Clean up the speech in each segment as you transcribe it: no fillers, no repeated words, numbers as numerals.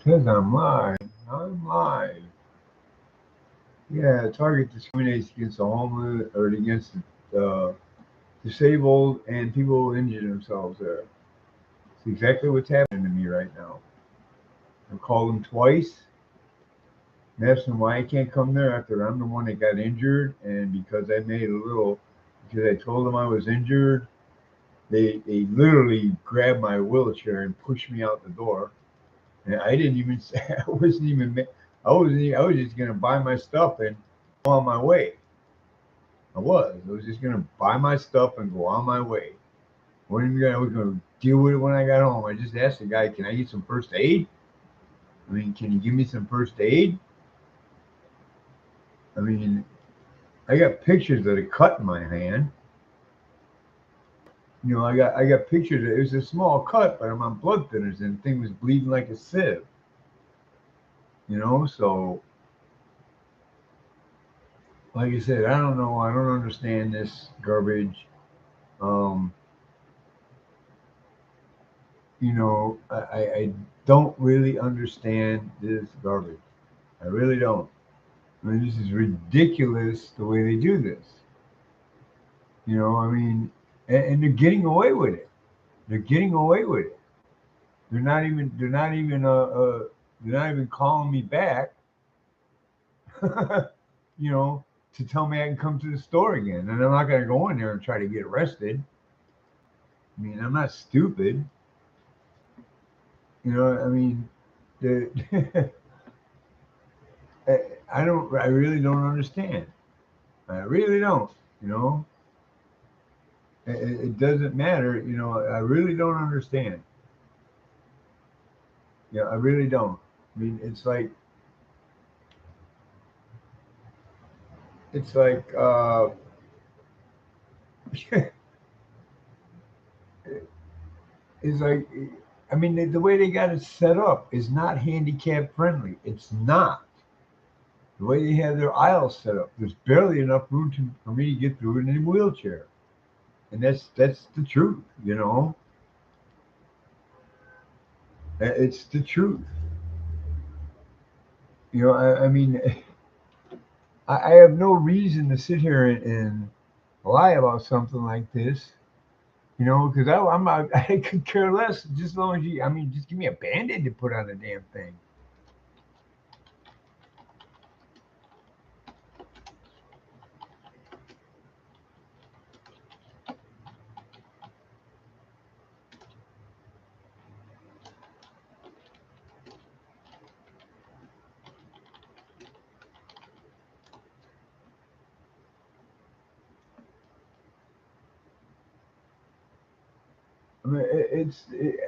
Says I'm live. I'm live. Yeah, Target discriminates against the homeless or against the disabled and people who injure themselves there. It's exactly what's happening to me right now. I've called them twice and asked them why I can't come there after I'm the one that got injured, and because I told them I was injured, they literally grabbed my wheelchair and pushed me out the door. And I didn't even say I was just gonna buy my stuff and go on my way. I was just gonna buy my stuff and go on my way. I was gonna deal with it when I got home. I just asked the guy, "Can I get some first aid? I mean, can you give me some first aid?" I mean, I got pictures of the cut in my hand. I got pictures. It was a small cut, but I'm on blood thinners, and the thing was bleeding like a sieve. So like I said, I don't know. I don't understand this garbage. Um, I don't really understand this garbage. I really don't. I mean, this is ridiculous the way they do this. I mean, and they're getting away with it. They're getting away with it. They're not even calling me back, you know, to tell me I can come to the store again. And I'm not going to go in there and try to get arrested. I mean, I'm not stupid. I mean, the, I really don't understand. I really don't. You know, it doesn't matter. I really don't understand. Yeah, I really don't. I mean, it's like it's like I mean the way they got it set up is not handicap friendly. It's not. The way they have their aisles set up, there's barely enough room for me to get through it in a wheelchair, and that's the truth. It's the truth. I mean, I have no reason to sit here and lie about something like this. Because I could care less, just as long as I mean, just give me a band-aid to put on the damn thing.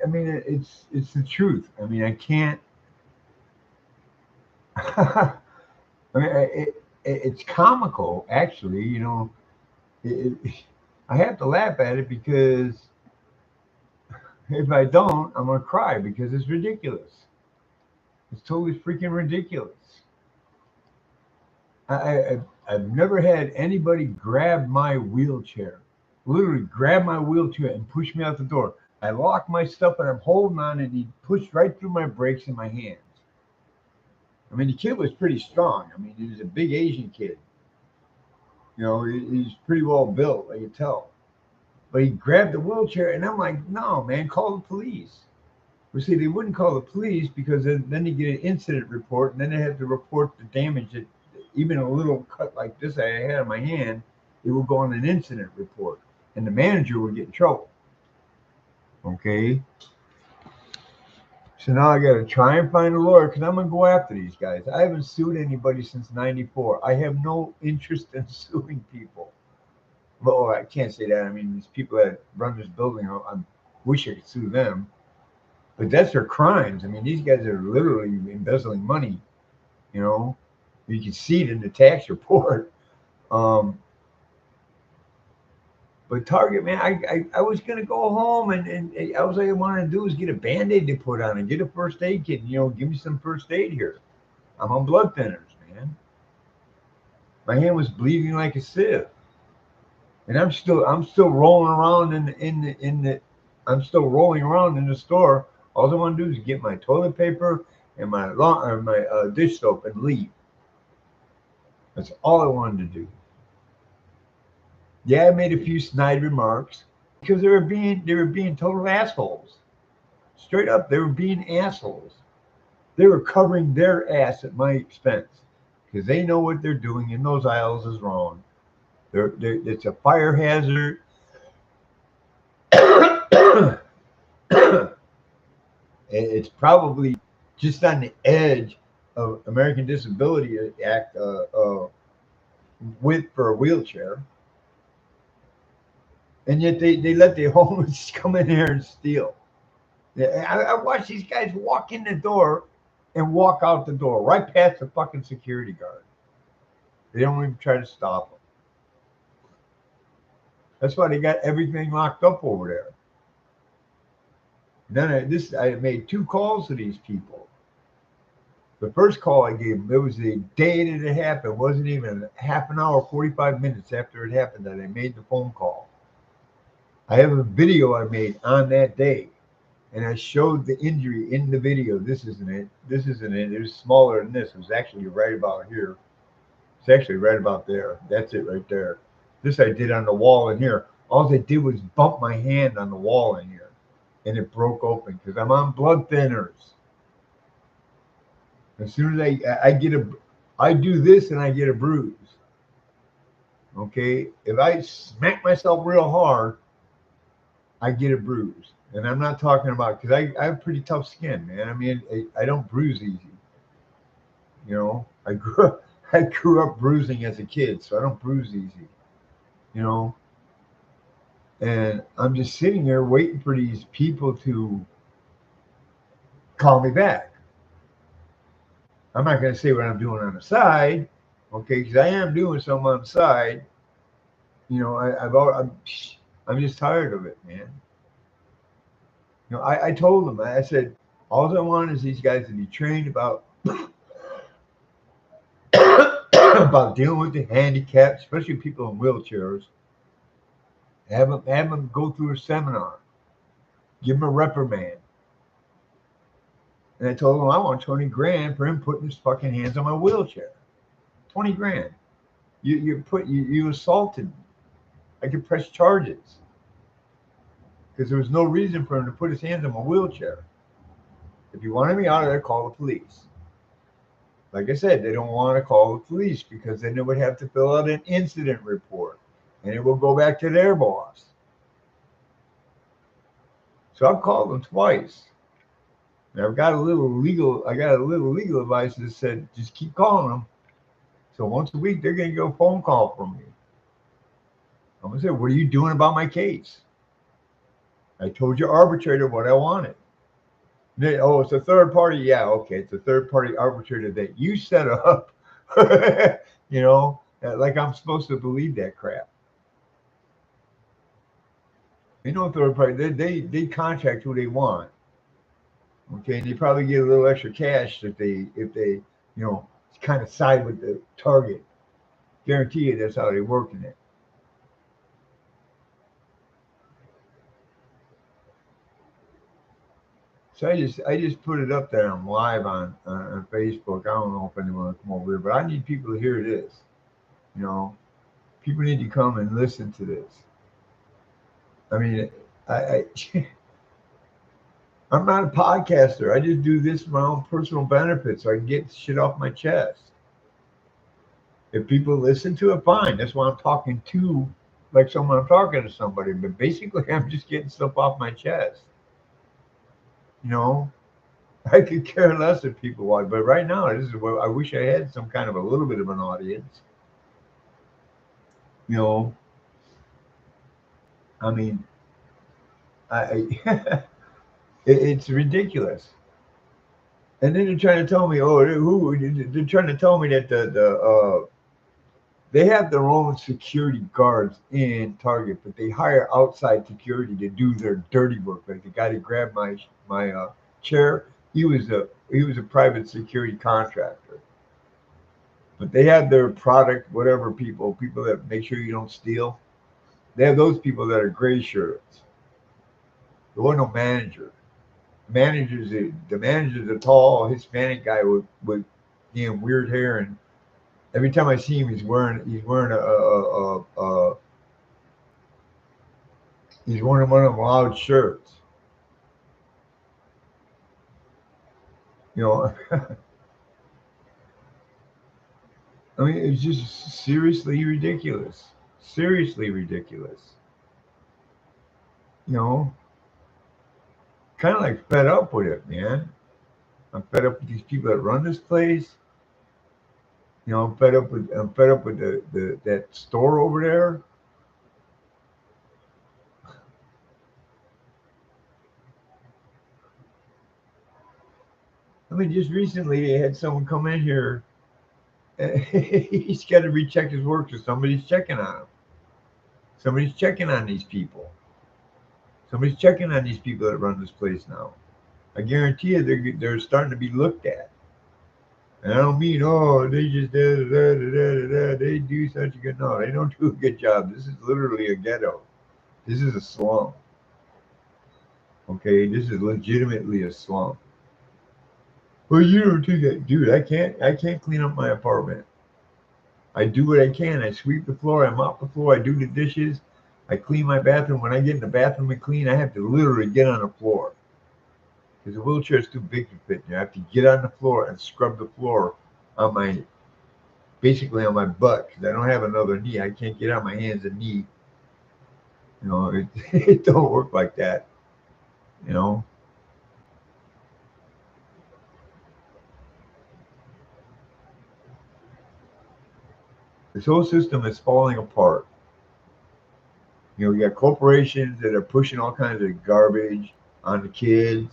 I mean, it's the truth. I mean, I can't. I mean, it's comical, actually. It, I have to laugh at it because if I don't, I'm gonna cry because it's ridiculous. It's totally freaking ridiculous. I've never had anybody grab my wheelchair, literally grab my wheelchair and push me out the door. I lock my stuff and I'm holding on, and he pushed right through my brakes in my hands. I mean, the kid was pretty strong. I mean, he was a big Asian kid. He's pretty well built, I could tell. But he grabbed the wheelchair, and I'm like, no, man, call the police. Well, see, they wouldn't call the police because then they get an incident report, and then they have to report the damage that even a little cut like this I had on my hand, it will go on an incident report, and the manager would get in trouble. Okay, so now I got to try and find a lawyer because I'm gonna go after these guys. I haven't sued anybody since '94. I have no interest in suing people. Well, I can't say that. I mean, these people that run this building, I wish I could sue them, but that's their crimes. I mean, these guys are literally embezzling money. You know, you can see it in the tax report. Um, but Target, man, I was gonna go home, and I was like, I wanted to do is get a band-aid to put on and get a first aid kit. Give me some first aid here. I'm on blood thinners, man. My hand was bleeding like a sieve, and I'm still rolling around I'm still rolling around in the store. All I want to do is get my toilet paper and my dish soap and leave. That's all I wanted to do. Yeah, I made a few snide remarks because they were being total assholes. Straight up, they were being assholes. They were covering their ass at my expense because they know what they're doing in those aisles is wrong. It's a fire hazard. It's probably just on the edge of American Disability Act width for a wheelchair, and yet they let the homeless come in here and steal. Yeah, I watch these guys walk in the door and walk out the door right past the fucking security guard. They don't even try to stop them. That's why they got everything locked up over there. And then I made 2 calls to these people. The first call I gave them, it was the day that it happened. It wasn't even half an hour, 45 minutes after it happened that I made the phone call. I have a video I made on that day, and I showed the injury in the video. This isn't it. This isn't it. It was smaller than this. It was actually right about here. It's actually right about there. That's it right there. This I did on the wall in here. All I did was bump my hand on the wall in here, and it broke open because I'm on blood thinners. As soon as I do this and I get a bruise. Okay, if I smack myself real hard, I get a bruise, and I'm not talking about because I have pretty tough skin, man. I mean, I don't bruise easy. You know, I grew up bruising as a kid, so I don't bruise easy. You know, and I'm just sitting there waiting for these people to call me back. I'm not going to say what I'm doing on the side, okay? Because I am doing something on the side. You know, I'm just tired of it, man. You know, I told them, I said, all I want is these guys to be trained about about dealing with the handicapped, especially people in wheelchairs. Have them go through a seminar, give them a reprimand. And I told him I want 20 grand for him putting his fucking hands on my wheelchair. 20 grand. You assaulted me. I could press charges because there was no reason for him to put his hands on my wheelchair. If you wanted me out of there, call the police. Like I said, they don't want to call the police because then they would have to fill out an incident report, and it will go back to their boss. So I've called them twice. And I got a little legal advice that said just keep calling them. So once a week they're gonna get a phone call from me. I'm gonna say, what are you doing about my case? I told your arbitrator what I wanted. Oh, it's a third party. Yeah, okay, it's a third party arbitrator that you set up. You know, like I'm supposed to believe that crap. You know, third party. They contract who they want. Okay, and they probably get a little extra cash if they kind of side with the target. Guarantee you that's how they're working it. So I just put it up there. I'm live on Facebook. I don't know if anyone will come over here, but I need people to hear this. You know, people need to come and listen to this. I mean, I I'm not a podcaster. I just do this for my own personal benefit so I can get shit off my chest. If people listen to it, fine. That's why I'm talking to like someone I'm talking to somebody. But basically, I'm just getting stuff off my chest. You know, I could care less if people watch. But right now, this is what I wish I had some kind of a little bit of an audience. You know, I mean, it's ridiculous. And then they're trying to tell me, they're trying to tell me that they have their own security guards in Target, but they hire outside security to do their dirty work. Like the guy that grabbed my chair, he was a private security contractor. But they have their product, whatever people that make sure you don't steal. They have those people that are gray shirts. There wasn't no manager. the manager's a tall Hispanic guy with weird hair, and every time I see him, he's wearing he's wearing one of them loud shirts. You know, I mean, it's just seriously ridiculous. Seriously ridiculous. You know, kind of like fed up with it, man. I'm fed up with these people that run this place. You know, I'm fed up with the that store over there. I mean, just recently they had someone come in here. He's got to recheck his work, so somebody's checking on him. Somebody's checking on these people. Somebody's checking on these people that run this place now. I guarantee you, they're starting to be looked at. And I don't mean, oh, they just they do such a good. No, they don't do a good job. This is literally a ghetto. This is a slum. Okay, this is legitimately a slum. Well, you don't do that, dude. I can't clean up my apartment. I do what I can. I sweep the floor. I mop the floor. I do the dishes. I clean my bathroom. When I get in the bathroom and clean, I have to literally get on the floor because the wheelchair is too big to fit in there. I have to get on the floor and scrub the floor on my basically on my butt because I don't have another knee. I can't get on my hands and knee. You know, it, it don't work like that. You know, this whole system is falling apart. You know, we got corporations that are pushing all kinds of garbage on the kids.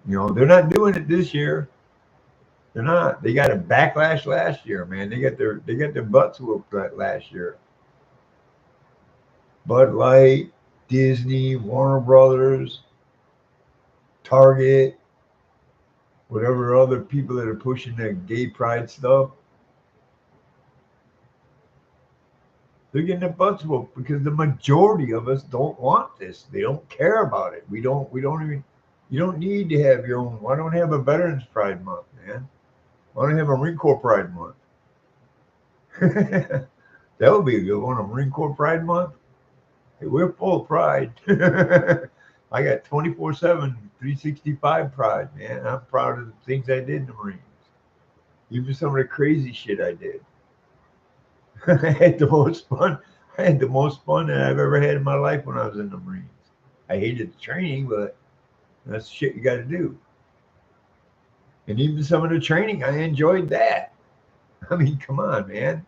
You know, they're not doing it this year. They're not. They got a backlash last year, man. They got their butts whooped last year. Bud Light, Disney, Warner Brothers, Target, whatever other people that are pushing the gay pride stuff, they're getting their butts whooped because the majority of us don't want this. They don't care about it. We don't even you don't need to have your own. Why don't have a Veterans Pride Month, man? Why don't have a Marine Corps Pride Month? That would be a good one, a Marine Corps Pride Month. Hey, we're full of pride. I got 24/7, 365 pride, man. I'm proud of the things I did in the Marines. Even some of the crazy shit I did. I had the most fun. I had the most fun that I've ever had in my life when I was in the Marines. I hated the training, but that's the shit you got to do. And even some of the training, I enjoyed that. I mean, come on, man.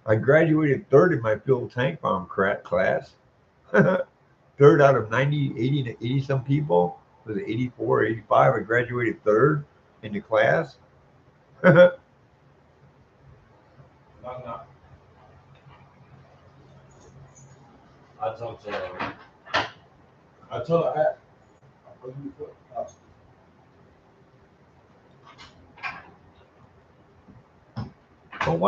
I graduated third in my fuel tank farm class. Third out of 90, 80, 80 some people. Was it 84, 85? I graduated third in the class. Knock, knock. I talked to. I told her.